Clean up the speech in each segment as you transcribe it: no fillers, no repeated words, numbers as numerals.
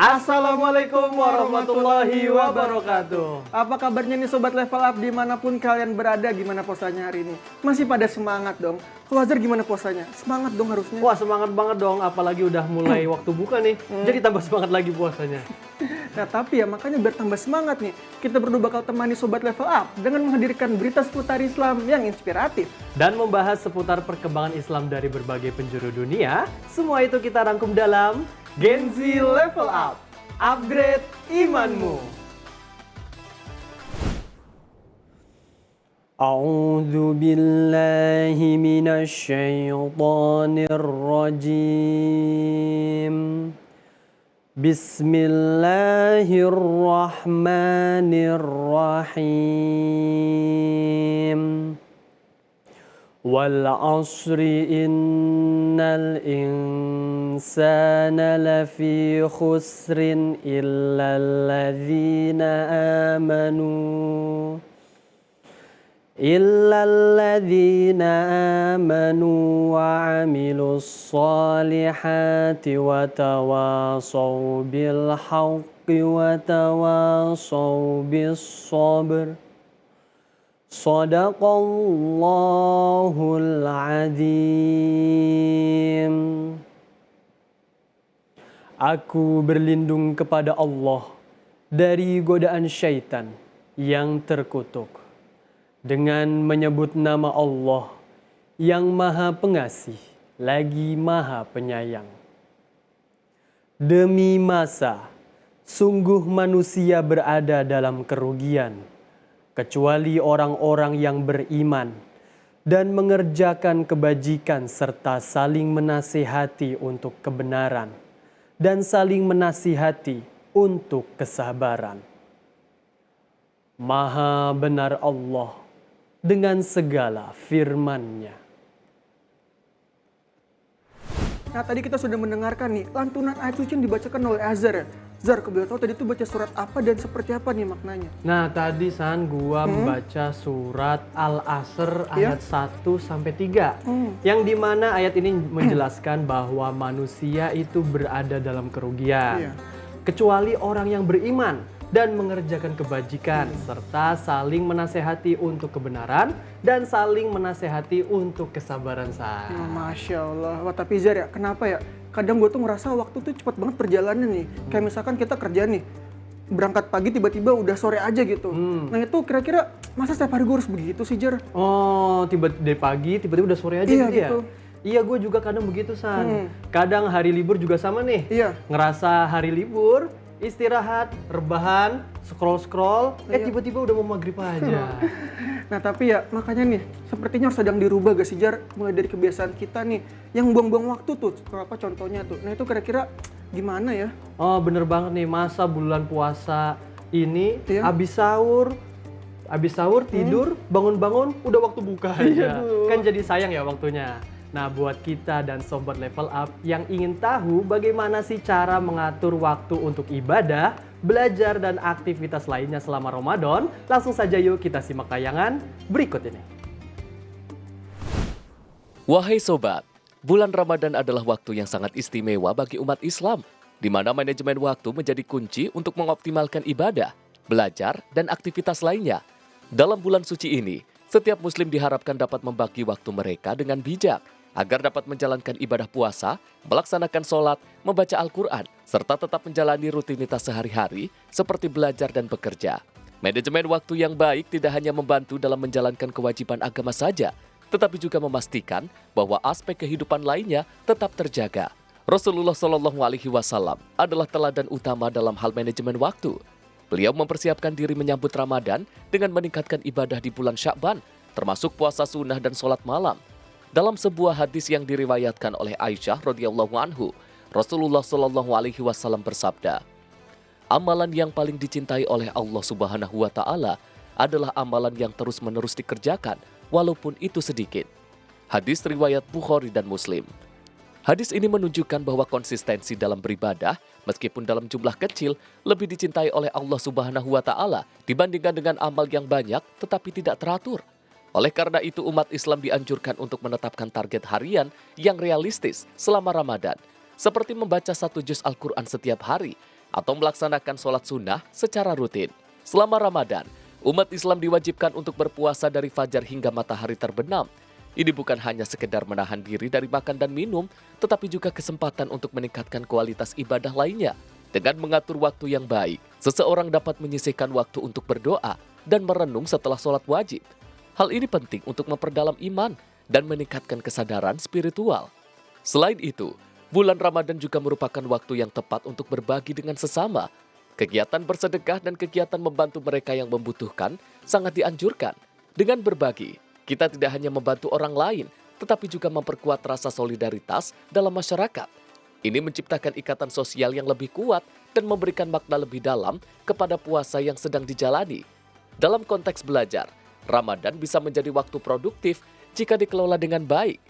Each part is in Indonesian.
Assalamualaikum warahmatullahi wabarakatuh. Apa kabarnya nih Sobat Level Up dimanapun kalian berada, gimana puasanya hari ini? Masih pada semangat dong? Kalau Azhar gimana puasanya? Semangat dong harusnya. Wah, semangat banget dong, apalagi udah mulai waktu buka nih. Jadi tambah semangat lagi puasanya. Nah tapi ya makanya biar tambah semangat nih, kita berdua bakal temani Sobat Level Up dengan menghadirkan berita seputar Islam yang inspiratif. Dan membahas seputar perkembangan Islam dari berbagai penjuru dunia. Semua itu kita rangkum dalam Gen Z Level Up. Upgrade imanmu. أعوذ بالله من الشيطان الرجيم بسم الله الرحمن الرحيم والعصر إن الإنسان لفي خسر إلا الذين آمنوا وعملوا الصالحات وتواصوا بالحق وتواصوا بالصبر صدق الله العظيم. Aku berlindung kepada Allah dari godaan syaitan yang terkutuk dengan menyebut nama Allah yang Maha Pengasih lagi Maha Penyayang. Demi masa, sungguh manusia berada dalam kerugian, kecuali orang-orang yang beriman dan mengerjakan kebajikan serta saling menasihati untuk kebenaran dan saling menasihati untuk kesabaran. Maha benar Allah dengan segala firman-Nya. Nah tadi kita sudah mendengarkan nih lantunan ayat suci yang dibacakan oleh Azhar ya. Zar, kebetulan tahu tadi itu baca surat apa dan seperti apa nih maknanya? Nah, tadi San gua membaca surat Al-Asr ayat 1 sampai 3. Yang dimana ayat ini menjelaskan bahwa manusia itu berada dalam kerugian. Kecuali orang yang beriman dan mengerjakan kebajikan serta saling menasehati untuk kebenaran dan saling menasehati untuk kesabaran San. Masya Allah. Wah tapi Zar ya, kenapa ya? Kadang gue tuh ngerasa waktu tuh cepat banget perjalanan nih. Kayak misalkan kita kerja nih, berangkat pagi tiba-tiba udah sore aja gitu. Nah itu kira-kira masa setiap hari gue harus begitu sih Jar? Oh, dari pagi tiba-tiba udah sore aja Iya, gitu ya? gitu. Iya, gue juga kadang begitu San. Kadang hari libur juga sama nih. Iya. Ngerasa hari libur, istirahat, rebahan, scroll-scroll, tiba-tiba udah mau maghrib aja. Nah tapi ya makanya nih sepertinya harus sedang dirubah gak sih Jar? Mulai dari kebiasaan kita nih yang buang-buang waktu tuh, apa contohnya tuh. Nah itu kira-kira gimana ya? Oh bener banget nih, masa bulan puasa ini abis sahur tidur, bangun-bangun udah waktu buka aja. Kan jadi sayang ya waktunya. Nah buat kita dan Sobat Level Up yang ingin tahu bagaimana sih cara mengatur waktu untuk ibadah, belajar dan aktivitas lainnya selama Ramadan, langsung saja yuk kita simak tayangan berikut ini. Wahai Sobat, bulan Ramadan adalah waktu yang sangat istimewa bagi umat Islam, di mana manajemen waktu menjadi kunci untuk mengoptimalkan ibadah, belajar, dan aktivitas lainnya. Dalam bulan suci ini, setiap muslim diharapkan dapat membagi waktu mereka dengan bijak, agar dapat menjalankan ibadah puasa, melaksanakan sholat, membaca Al-Quran, serta tetap menjalani rutinitas sehari-hari seperti belajar dan bekerja. Manajemen waktu yang baik tidak hanya membantu dalam menjalankan kewajiban agama saja, tetapi juga memastikan bahwa aspek kehidupan lainnya tetap terjaga. Rasulullah SAW adalah teladan utama dalam hal manajemen waktu. Beliau mempersiapkan diri menyambut Ramadan dengan meningkatkan ibadah di bulan Sya'ban, termasuk puasa sunnah dan sholat malam. Dalam sebuah hadis yang diriwayatkan oleh Aisyah radhiyallahu anhu, Rasulullah SAW bersabda, amalan yang paling dicintai oleh Allah Subhanahu wa Ta'ala adalah amalan yang terus-menerus dikerjakan, walaupun itu sedikit. Hadis riwayat Bukhari dan Muslim. Hadis ini menunjukkan bahwa konsistensi dalam beribadah, meskipun dalam jumlah kecil, lebih dicintai oleh Allah Subhanahu wa Ta'ala dibandingkan dengan amal yang banyak tetapi tidak teratur. Oleh karena itu umat Islam dianjurkan untuk menetapkan target harian yang realistis selama Ramadan, seperti membaca 1 juz Al-Quran setiap hari, atau melaksanakan sholat sunnah secara rutin. Selama Ramadan, umat Islam diwajibkan untuk berpuasa dari fajar hingga matahari terbenam. Ini bukan hanya sekedar menahan diri dari makan dan minum, tetapi juga kesempatan untuk meningkatkan kualitas ibadah lainnya. Dengan mengatur waktu yang baik, seseorang dapat menyisihkan waktu untuk berdoa dan merenung setelah sholat wajib. Hal ini penting untuk memperdalam iman dan meningkatkan kesadaran spiritual. Selain itu, bulan Ramadan juga merupakan waktu yang tepat untuk berbagi dengan sesama. Kegiatan bersedekah dan kegiatan membantu mereka yang membutuhkan sangat dianjurkan. Dengan berbagi, kita tidak hanya membantu orang lain, tetapi juga memperkuat rasa solidaritas dalam masyarakat. Ini menciptakan ikatan sosial yang lebih kuat dan memberikan makna lebih dalam kepada puasa yang sedang dijalani. Dalam konteks belajar, Ramadan bisa menjadi waktu produktif jika dikelola dengan baik.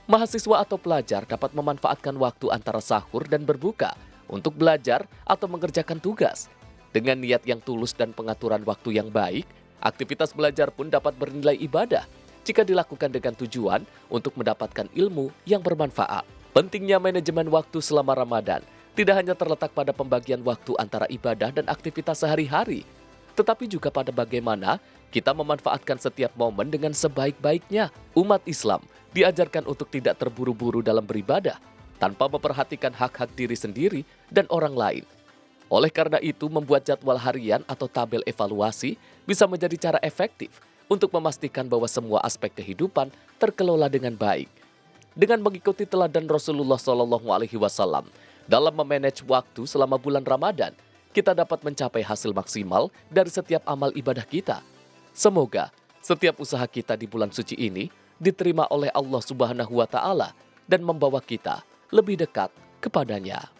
Mahasiswa atau pelajar dapat memanfaatkan waktu antara sahur dan berbuka untuk belajar atau mengerjakan tugas. Dengan niat yang tulus dan pengaturan waktu yang baik, aktivitas belajar pun dapat bernilai ibadah jika dilakukan dengan tujuan untuk mendapatkan ilmu yang bermanfaat. Pentingnya manajemen waktu selama Ramadan tidak hanya terletak pada pembagian waktu antara ibadah dan aktivitas sehari-hari, tetapi juga pada bagaimana kita memanfaatkan setiap momen dengan sebaik-baiknya. Umat Islam diajarkan untuk tidak terburu-buru dalam beribadah, tanpa memperhatikan hak-hak diri sendiri dan orang lain. Oleh karena itu, membuat jadwal harian atau tabel evaluasi bisa menjadi cara efektif untuk memastikan bahwa semua aspek kehidupan terkelola dengan baik. Dengan mengikuti teladan Rasulullah SAW dalam memanage waktu selama bulan Ramadan, kita dapat mencapai hasil maksimal dari setiap amal ibadah kita. Semoga setiap usaha kita di bulan suci ini diterima oleh Allah Subhanahu wa Ta'ala dan membawa kita lebih dekat kepadanya.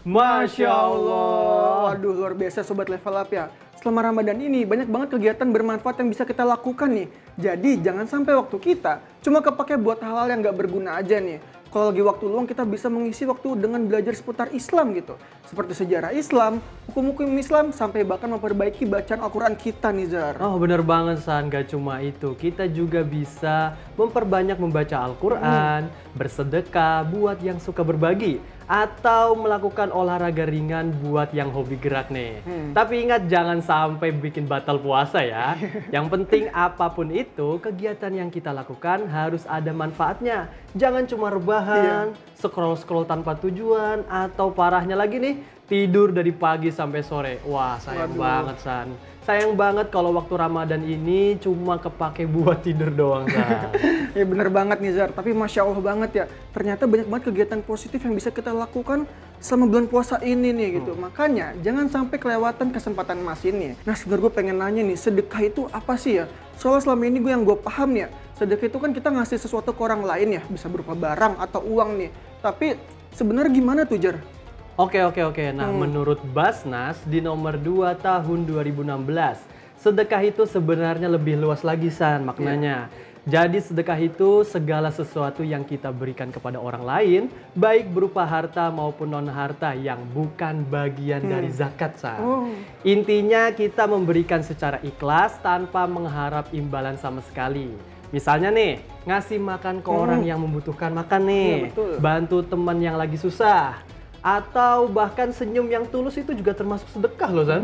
Masya Allah. Waduh, luar biasa Sobat Level Up ya. Selama Ramadan ini banyak banget kegiatan bermanfaat yang bisa kita lakukan nih. Jadi jangan sampai waktu kita cuma kepake buat hal-hal yang gak berguna aja nih. Kalau lagi waktu luang kita bisa mengisi waktu dengan belajar seputar Islam gitu. Seperti sejarah Islam, hukum-hukum Islam, sampai bahkan memperbaiki bacaan Al-Quran kita nih Zar. Oh bener banget San, gak cuma itu. Kita juga bisa memperbanyak membaca Al-Quran, bersedekah buat yang suka berbagi, atau melakukan olahraga ringan buat yang hobi gerak nih. Tapi ingat jangan sampai bikin batal puasa ya. Yang penting apapun itu, kegiatan yang kita lakukan harus ada manfaatnya. Jangan cuma rebahan, scroll-scroll tanpa tujuan, atau parahnya lagi nih, tidur dari pagi sampai sore. Wah sayang banget San. Sayang banget kalau waktu Ramadan ini cuma kepake buat tidur doang San. Ya bener banget nih Zar, tapi Masya Allah banget ya. Ternyata banyak banget kegiatan positif yang bisa kita lakukan selama bulan puasa ini nih gitu. Makanya jangan sampai kelewatan kesempatan emas ini. Nah sebenarnya gue pengen nanya nih, sedekah itu apa sih ya? Soalnya selama ini yang gue paham nih ya, sedekah itu kan kita ngasih sesuatu ke orang lain ya, bisa berupa barang atau uang nih. Tapi sebenarnya gimana tuh Jar? Oke. Nah, menurut Basnas di nomor 2 tahun 2016, sedekah itu sebenarnya lebih luas lagi San maknanya. Jadi sedekah itu segala sesuatu yang kita berikan kepada orang lain, baik berupa harta maupun non-harta yang bukan bagian dari zakat San. Intinya kita memberikan secara ikhlas tanpa mengharap imbalan sama sekali. Misalnya nih, ngasih makan ke orang yang membutuhkan makan nih, bantu teman yang lagi susah, atau bahkan senyum yang tulus itu juga termasuk sedekah loh Zan.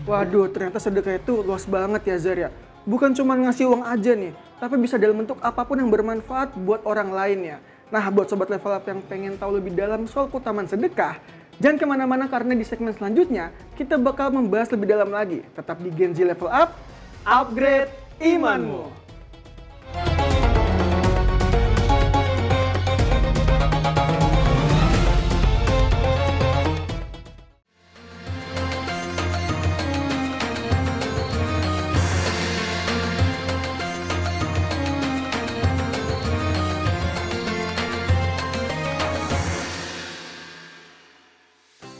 Waduh, ternyata sedekah itu luas banget ya Zar ya. Bukan cuma ngasih uang aja nih, tapi bisa dalam bentuk apapun yang bermanfaat buat orang lain ya. Nah buat Sobat Level Up yang pengen tahu lebih dalam soal keutamaan sedekah, jangan kemana-mana karena di segmen selanjutnya kita bakal membahas lebih dalam lagi. Tetap di Gen Z Level Up, upgrade imanmu.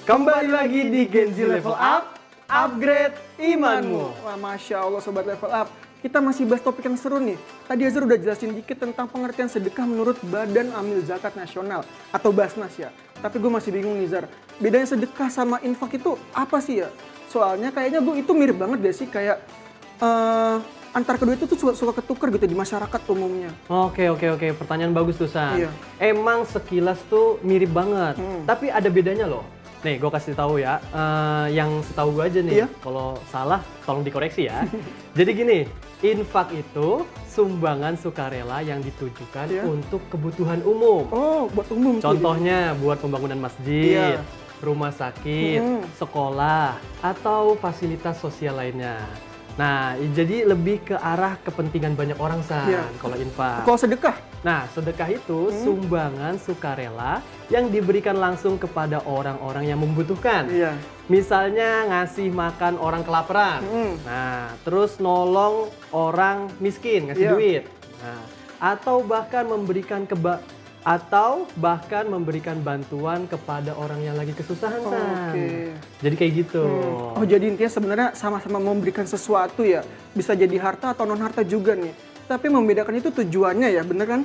Kembali lagi di Gen Z Level Up, upgrade imanmu. Wah Masya Allah Sobat Level Up, kita masih bahas topik yang seru nih. Tadi Azhar udah jelasin dikit tentang pengertian sedekah menurut Badan Amil Zakat Nasional atau Basnas ya. Tapi gue masih bingung nih Zar, bedanya sedekah sama infak itu apa sih ya? Soalnya kayaknya gue itu mirip banget gak sih kayak antar kedua itu tuh suka ketuker gitu di masyarakat umumnya. Oke. Pertanyaan bagus tuh San. Iya. Emang sekilas tuh mirip banget, tapi ada bedanya loh. Nih, gue kasih tahu ya. Yang setahu gue aja nih. Iya. Kalau salah, tolong dikoreksi ya. Jadi gini, infak itu sumbangan sukarela yang ditujukan Iya. untuk kebutuhan umum. Oh, buat umum tuh. Contohnya buat pembangunan masjid, Iya. rumah sakit, sekolah, atau fasilitas sosial lainnya. Nah, jadi lebih ke arah kepentingan banyak orang, San, Iya. kalau infak. Kalau sedekah? Nah, sedekah itu sumbangan sukarela yang diberikan langsung kepada orang-orang yang membutuhkan. Iya. Misalnya ngasih makan orang kelaparan. Nah, terus nolong orang miskin, ngasih Iya. duit. Nah, atau bahkan memberikan bantuan kepada orang yang lagi kesusahan, San. Oke. Jadi kayak gitu. Oh, jadi intinya sebenarnya sama-sama memberikan sesuatu ya. Bisa jadi harta atau non harta juga nih. Tapi membedakan itu tujuannya ya, bener kan?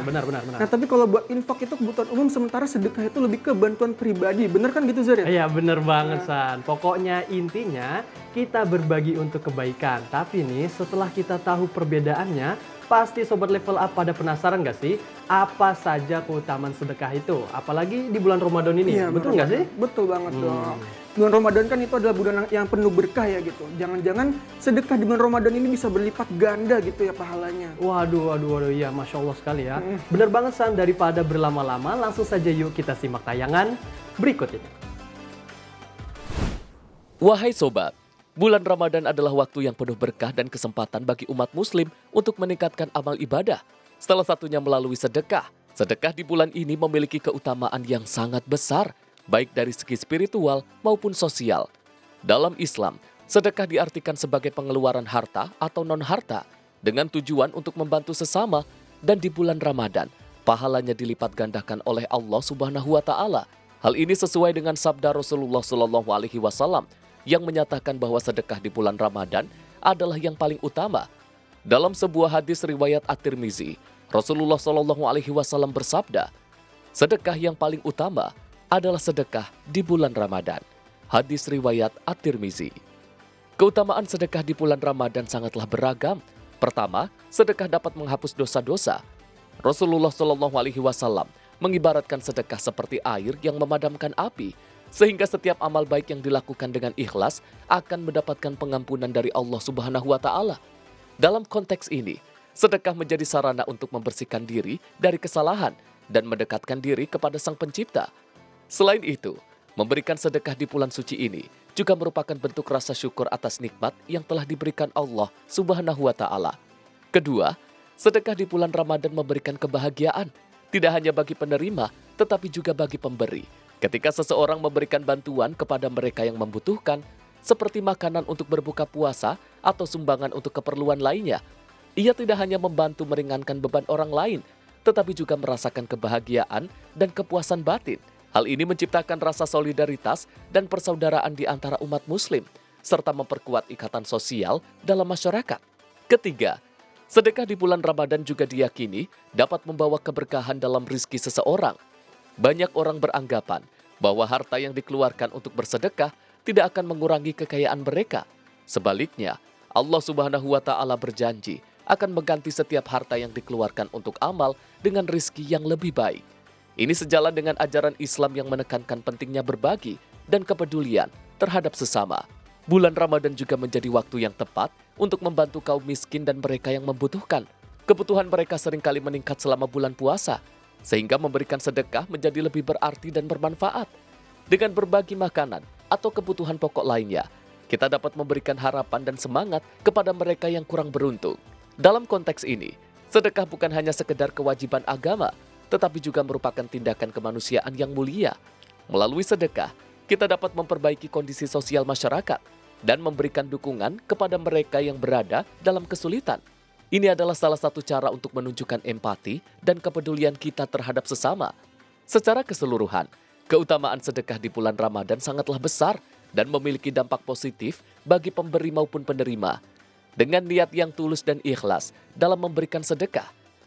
Benar. Nah, tapi kalau buat infak itu kebutuhan umum, sementara sedekah itu lebih ke bantuan pribadi. Bener kan gitu, Zar ya? Iya, bener banget, San. Pokoknya intinya kita berbagi untuk kebaikan. Tapi nih, setelah kita tahu perbedaannya, pasti Sobat Level Up pada penasaran gak sih? Apa saja keutamaan sedekah itu? Apalagi di bulan Ramadan ini. Iya, Betul nggak sih? Betul banget dong. Bulan Ramadan kan itu adalah bulan yang penuh berkah ya gitu. Jangan-jangan sedekah di bulan Ramadan ini bisa berlipat ganda gitu ya pahalanya. Waduh, iya, Masya Allah sekali ya. Bener banget, San. Daripada berlama-lama, langsung saja yuk kita simak tayangan berikut ini. Wahai sobat, bulan Ramadan adalah waktu yang penuh berkah dan kesempatan bagi umat muslim untuk meningkatkan amal ibadah. Salah satunya melalui sedekah. Sedekah di bulan ini memiliki keutamaan yang sangat besar, baik dari segi spiritual maupun sosial. Dalam Islam, sedekah diartikan sebagai pengeluaran harta atau non-harta dengan tujuan untuk membantu sesama, dan di bulan Ramadan, pahalanya dilipat gandakan oleh Allah Subhanahu wa Ta'ala. Hal ini sesuai dengan sabda Rasulullah SAW yang menyatakan bahwa sedekah di bulan Ramadan adalah yang paling utama. Dalam sebuah hadis riwayat At-Tirmizi, Rasulullah SAW bersabda, sedekah yang paling utama adalah sedekah di bulan Ramadan. Hadis riwayat At-Tirmizi. Keutamaan sedekah di bulan Ramadan sangatlah beragam. Pertama, sedekah dapat menghapus dosa-dosa. Rasulullah SAW mengibaratkan sedekah seperti air yang memadamkan api, sehingga setiap amal baik yang dilakukan dengan ikhlas akan mendapatkan pengampunan dari Allah Subhanahu wa Ta'ala. Dalam konteks ini, sedekah menjadi sarana untuk membersihkan diri dari kesalahan dan mendekatkan diri kepada Sang Pencipta. Selain itu, memberikan sedekah di bulan suci ini juga merupakan bentuk rasa syukur atas nikmat yang telah diberikan Allah Subhanahu wa Ta'ala. Kedua, sedekah di bulan Ramadan memberikan kebahagiaan, tidak hanya bagi penerima, tetapi juga bagi pemberi. Ketika seseorang memberikan bantuan kepada mereka yang membutuhkan, seperti makanan untuk berbuka puasa atau sumbangan untuk keperluan lainnya, ia tidak hanya membantu meringankan beban orang lain, tetapi juga merasakan kebahagiaan dan kepuasan batin. Hal ini menciptakan rasa solidaritas dan persaudaraan di antara umat muslim, serta memperkuat ikatan sosial dalam masyarakat. Ketiga, sedekah di bulan Ramadan juga diyakini dapat membawa keberkahan dalam rizki seseorang. Banyak orang beranggapan bahwa harta yang dikeluarkan untuk bersedekah tidak akan mengurangi kekayaan mereka. Sebaliknya, Allah Subhanahu wa Ta'ala berjanji akan mengganti setiap harta yang dikeluarkan untuk amal dengan rizki yang lebih baik. Ini sejalan dengan ajaran Islam yang menekankan pentingnya berbagi dan kepedulian terhadap sesama. Bulan Ramadan juga menjadi waktu yang tepat untuk membantu kaum miskin dan mereka yang membutuhkan. Kebutuhan mereka seringkali meningkat selama bulan puasa, sehingga memberikan sedekah menjadi lebih berarti dan bermanfaat. Dengan berbagi makanan atau kebutuhan pokok lainnya, kita dapat memberikan harapan dan semangat kepada mereka yang kurang beruntung. Dalam konteks ini, sedekah bukan hanya sekedar kewajiban agama, tetapi juga merupakan tindakan kemanusiaan yang mulia. Melalui sedekah, kita dapat memperbaiki kondisi sosial masyarakat dan memberikan dukungan kepada mereka yang berada dalam kesulitan. Ini adalah salah satu cara untuk menunjukkan empati dan kepedulian kita terhadap sesama. Secara keseluruhan, keutamaan sedekah di bulan Ramadan sangatlah besar dan memiliki dampak positif bagi pemberi maupun penerima. Dengan niat yang tulus dan ikhlas dalam memberikan sedekah,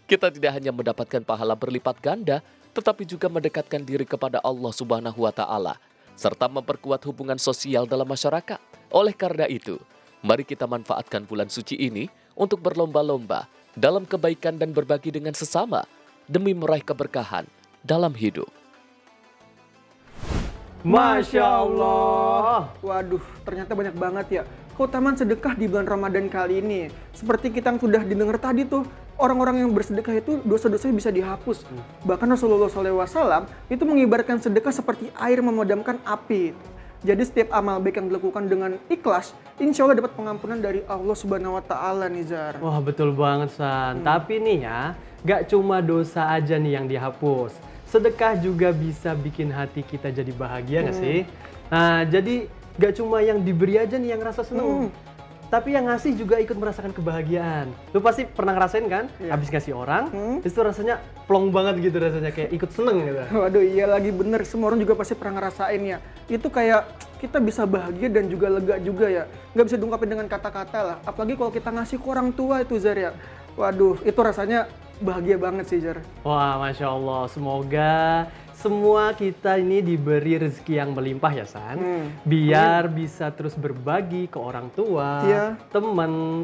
kita tidak hanya mendapatkan pahala berlipat ganda, tetapi juga mendekatkan diri kepada Allah Subhanahu wa Ta'ala, serta memperkuat hubungan sosial dalam masyarakat. Oleh karena itu, mari kita manfaatkan bulan suci ini untuk berlomba-lomba dalam kebaikan dan berbagi dengan sesama, demi meraih keberkahan dalam hidup. Masya Allah. Waduh, ternyata banyak banget ya keutamaan sedekah di bulan Ramadan kali ini. Seperti kita yang sudah didengar tadi tuh, orang-orang yang bersedekah itu dosa-dosanya bisa dihapus. Bahkan Rasulullah SAW itu mengibaratkan sedekah seperti air memadamkan api. Jadi setiap amal baik yang dilakukan dengan ikhlas, insya Allah dapat pengampunan dari Allah Subhanahu Wa Taala, Nizar. Wah betul banget San. Tapi nih ya, gak cuma dosa aja nih yang dihapus. Sedekah juga bisa bikin hati kita jadi bahagia gak sih? Nah jadi gak cuma yang diberi aja nih yang rasa seneng. Tapi yang ngasih juga ikut merasakan kebahagiaan. Lu pasti pernah ngerasain kan? Habis ngasih orang, itu rasanya plong banget gitu rasanya. Kayak ikut seneng gitu. Waduh, iya lagi bener. Semua orang juga pasti pernah ngerasain ya. Itu kayak kita bisa bahagia dan juga lega juga ya. Nggak bisa diungkapin dengan kata-kata lah. Apalagi kalau kita ngasih ke orang tua itu, Zar ya. Waduh, itu rasanya bahagia banget sih, Zar. Wah Masya Allah. Semoga semua kita ini diberi rezeki yang melimpah ya San. Biar bisa terus berbagi ke orang tua, teman,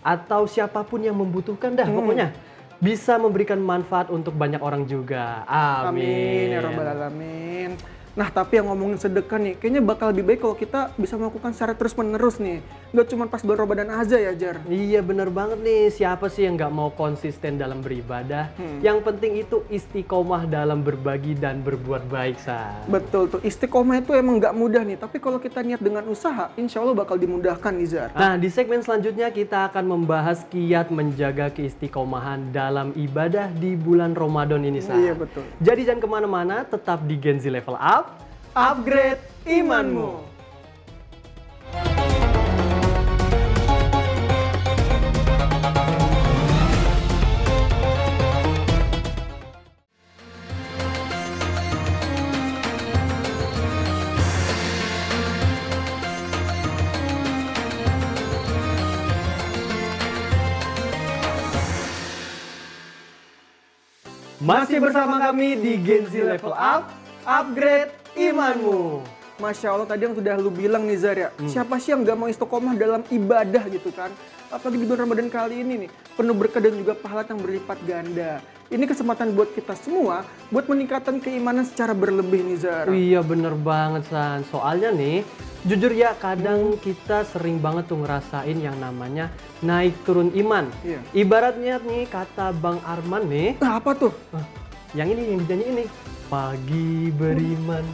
atau siapapun yang membutuhkan dah pokoknya. Bisa memberikan manfaat untuk banyak orang juga. Amin. Ya Rabbal Alamin. Nah, tapi yang ngomongin sedekah nih, kayaknya bakal lebih baik kalau kita bisa melakukan secara terus-menerus nih. Nggak cuma pas bulan Ramadan aja ya, Jar. Iya bener banget nih, siapa sih yang nggak mau konsisten dalam beribadah? Yang penting itu istiqomah dalam berbagi dan berbuat baik, San. Betul tuh, istiqomah itu emang nggak mudah nih. Tapi kalau kita niat dengan usaha, insya Allah bakal dimudahkan nih, Jar. Nah, di segmen selanjutnya kita akan membahas kiat menjaga keistiqomahan dalam ibadah di bulan Ramadan ini, San. Iya, betul. Jadi jangan kemana-mana, tetap di Gen Z Level Up, upgrade imanmu. Masih bersama kami di Gen Z Level Up, upgrade imanmu. Masya Allah, tadi yang sudah lu bilang nih, Zar ya. Siapa sih yang gak mau istiqomah dalam ibadah gitu kan? Apalagi di bulan Ramadan kali ini nih, penuh berkah dan juga pahala yang berlipat ganda. Ini kesempatan buat kita semua, buat meningkatkan keimanan secara berlebih nih, Zar. Iya bener banget San, soalnya nih jujur ya kadang kita sering banget tuh ngerasain yang namanya naik turun iman. Iya. Ibaratnya nih kata Bang Arman nih, Nah, apa tuh? yang ini yang dinyanyi ini, pagi beriman,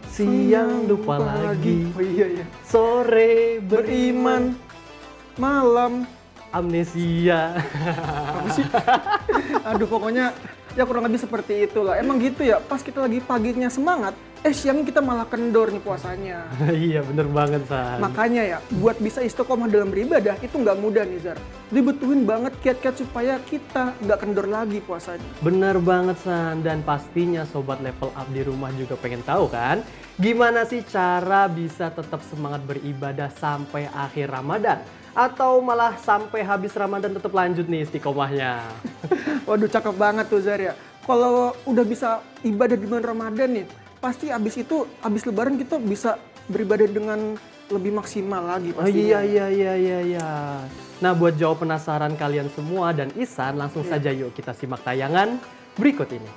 siang lupa lagi, Oh iya, iya. sore beriman, Malam. amnesia. Apa sih? Aduh, pokoknya ya kurang lebih seperti itulah. Emang gitu ya, pas kita lagi paginya semangat, siangnya kita malah kendor nih puasanya. Iya bener banget San. Makanya ya, buat bisa istiqomah dalam beribadah itu nggak mudah nih, Zar. Dibutuhin banget kiat-kiat supaya kita nggak kendor lagi puasanya. Bener banget San, dan pastinya Sobat Level Up di rumah juga pengen tahu kan gimana sih cara bisa tetap semangat beribadah sampai akhir Ramadan? Atau malah sampai habis Ramadan tetap lanjut nih istiqomahnya? Waduh, cakep banget tuh, Zar ya. Kalau udah bisa ibadah di bulan Ramadan nih, pasti abis itu, abis lebaran kita bisa beribadah dengan lebih maksimal lagi Oh pastinya. iya. Nah buat jawab penasaran kalian semua dan Ihsan, langsung saja yuk kita simak tayangan berikut ini.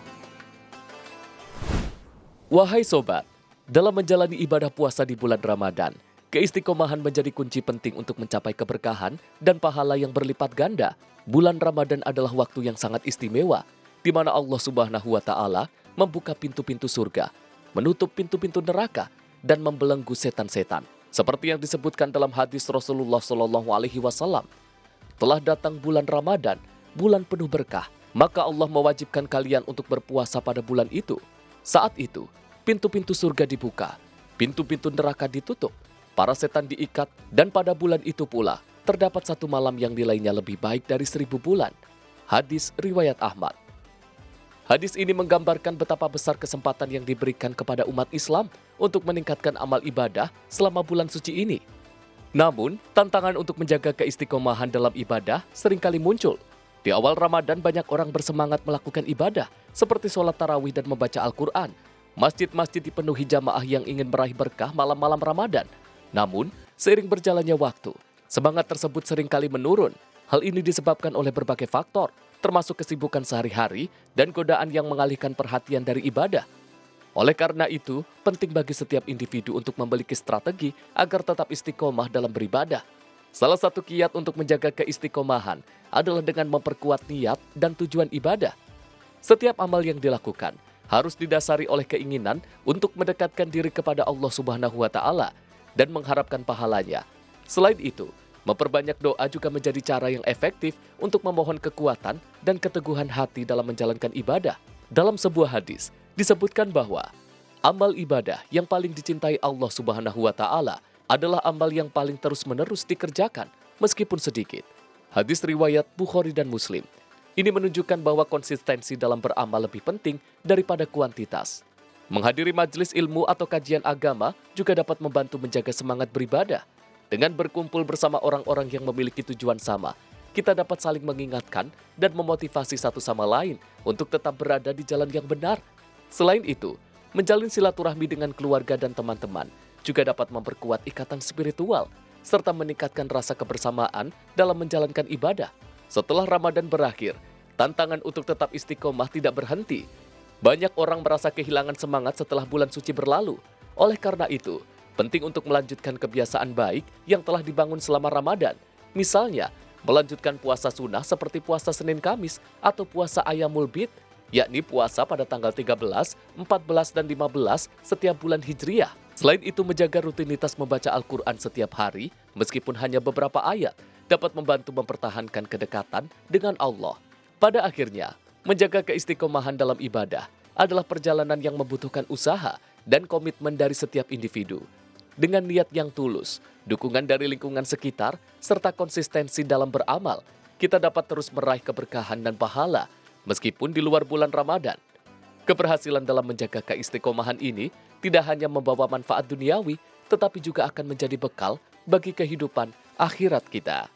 Wahai sobat, dalam menjalani ibadah puasa di bulan Ramadan, keistiqomahan menjadi kunci penting untuk mencapai keberkahan dan pahala yang berlipat ganda. Bulan Ramadan adalah waktu yang sangat istimewa, di mana Allah Subhanahu wa Ta'ala membuka pintu-pintu surga, menutup pintu-pintu neraka, dan membelenggu setan-setan. Seperti yang disebutkan dalam hadis Rasulullah SAW, telah datang bulan Ramadan, bulan penuh berkah, maka Allah mewajibkan kalian untuk berpuasa pada bulan itu. Saat itu, pintu-pintu surga dibuka, pintu-pintu neraka ditutup, para setan diikat, dan pada bulan itu pula terdapat satu malam yang nilainya lebih baik dari 1000 bulan. Hadis riwayat Ahmad. Hadis ini menggambarkan betapa besar kesempatan yang diberikan kepada umat Islam untuk meningkatkan amal ibadah selama bulan suci ini. Namun, tantangan untuk menjaga keistiqomahan dalam ibadah seringkali muncul. Di awal Ramadan banyak orang bersemangat melakukan ibadah seperti sholat tarawih dan membaca Al-Quran. Masjid-masjid dipenuhi jamaah yang ingin meraih berkah malam-malam Ramadan. Namun, seiring berjalannya waktu, semangat tersebut seringkali menurun. Hal ini disebabkan oleh berbagai faktor, termasuk kesibukan sehari-hari dan godaan yang mengalihkan perhatian dari ibadah. Oleh karena itu, penting bagi setiap individu untuk memiliki strategi agar tetap istiqomah dalam beribadah. Salah satu kiat untuk menjaga keistiqomahan adalah dengan memperkuat niat dan tujuan ibadah. Setiap amal yang dilakukan harus didasari oleh keinginan untuk mendekatkan diri kepada Allah Subhanahu wa Ta'ala dan mengharapkan pahalanya. Selain itu, memperbanyak doa juga menjadi cara yang efektif untuk memohon kekuatan dan keteguhan hati dalam menjalankan ibadah. Dalam sebuah hadis, disebutkan bahwa amal ibadah yang paling dicintai Allah Subhanahu wa Ta'ala adalah amal yang paling terus-menerus dikerjakan, meskipun sedikit. Hadis riwayat Bukhari dan Muslim. Ini menunjukkan bahwa konsistensi dalam beramal lebih penting daripada kuantitas. Menghadiri majelis ilmu atau kajian agama juga dapat membantu menjaga semangat beribadah. Dengan berkumpul bersama orang-orang yang memiliki tujuan sama, kita dapat saling mengingatkan dan memotivasi satu sama lain untuk tetap berada di jalan yang benar. Selain itu, menjalin silaturahmi dengan keluarga dan teman-teman juga dapat memperkuat ikatan spiritual serta meningkatkan rasa kebersamaan dalam menjalankan ibadah. Setelah Ramadan berakhir, tantangan untuk tetap istiqomah tidak berhenti. Banyak orang merasa kehilangan semangat setelah bulan suci berlalu. Oleh karena itu, penting untuk melanjutkan kebiasaan baik yang telah dibangun selama Ramadan. Misalnya, melanjutkan puasa sunnah seperti puasa Senin Kamis atau puasa Ayyamul Bid, yakni puasa pada tanggal 13, 14, dan 15 setiap bulan Hijriah. Selain itu, menjaga rutinitas membaca Al-Quran setiap hari, meskipun hanya beberapa ayat, dapat membantu mempertahankan kedekatan dengan Allah. Pada akhirnya, menjaga keistiqomahan dalam ibadah adalah perjalanan yang membutuhkan usaha dan komitmen dari setiap individu. Dengan niat yang tulus, dukungan dari lingkungan sekitar, serta konsistensi dalam beramal, kita dapat terus meraih keberkahan dan pahala, meskipun di luar bulan Ramadan. Keberhasilan dalam menjaga keistiqomahan ini tidak hanya membawa manfaat duniawi, tetapi juga akan menjadi bekal bagi kehidupan akhirat kita.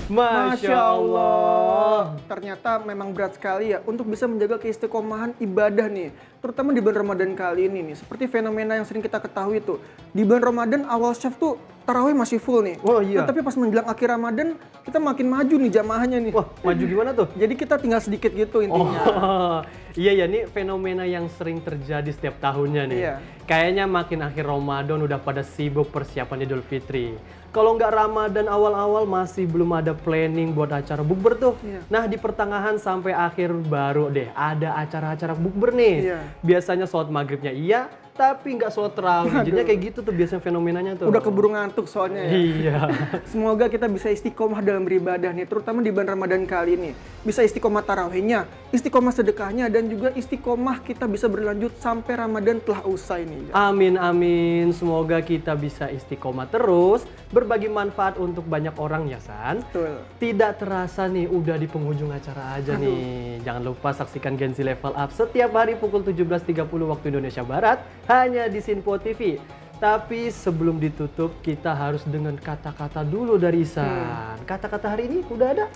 Masya Allah. Ternyata memang berat sekali ya untuk bisa menjaga keistiqomahan ibadah nih. Terutama di bulan Ramadan kali ini nih. Seperti fenomena yang sering kita ketahui tuh. Di bulan Ramadan awal syaf tuh tarawih masih full nih. Oh iya. Nah, tapi pas menjelang akhir Ramadan kita makin maju nih jamaahnya nih. Wah, maju gimana tuh? Jadi kita tinggal sedikit gitu intinya. Oh, iya ya, ini fenomena yang sering terjadi setiap tahunnya nih. Iya. Kayaknya makin akhir Ramadan udah pada sibuk persiapan Idul Fitri. Kalau nggak Ramadan awal-awal masih belum ada planning buat acara bukber tuh. Iya. Nah di pertengahan sampai akhir baru deh ada acara-acara bukber nih. Iya. Biasanya sholat maghribnya iya, tapi nggak sholat tarawih. Jadinya kayak gitu tuh biasanya fenomenanya tuh. Udah keburu ngantuk soalnya ya. Iya. Semoga kita bisa istiqomah dalam beribadah nih, terutama di bulan Ramadan kali ini. Bisa istiqomah tarawihnya, istiqomah sedekahnya, dan juga istiqomah kita bisa berlanjut sampai Ramadan telah usai nih. Amin, amin. Semoga kita bisa istiqomah terus, berbagi manfaat untuk banyak orang ya, San. Betul. Tidak terasa nih, udah di penghujung acara aja nih. Jangan lupa saksikan Gen Z Level Up setiap hari pukul 17.30 waktu Indonesia Barat, hanya di Sinpo TV. Tapi sebelum ditutup, kita harus dengan kata-kata dulu dari Isan. Kata-kata hari ini udah ada?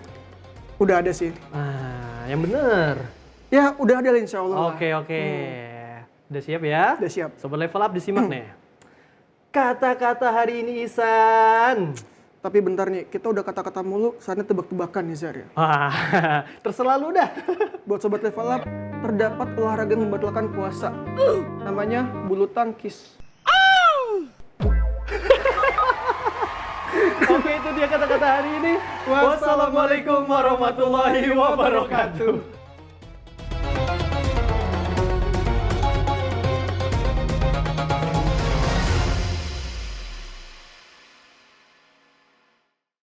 Udah ada sih. Ah, yang bener. Ya, udah ada lah insya Allah. Oke. Udah siap ya? Udah siap. Sobat Level Up disimak nih. Kata-kata hari ini Isan. Tapi bentar nih, kita udah kata-kata mulu, saatnya tebak-tebakan nih Zar ya. Wah, terserah lu dah. Buat Sobat Level Up, terdapat olahraga yang membatalkan puasa. Namanya bulu tangkis. Oke, itu dia kata-kata hari ini. Wassalamualaikum warahmatullahi wabarakatuh.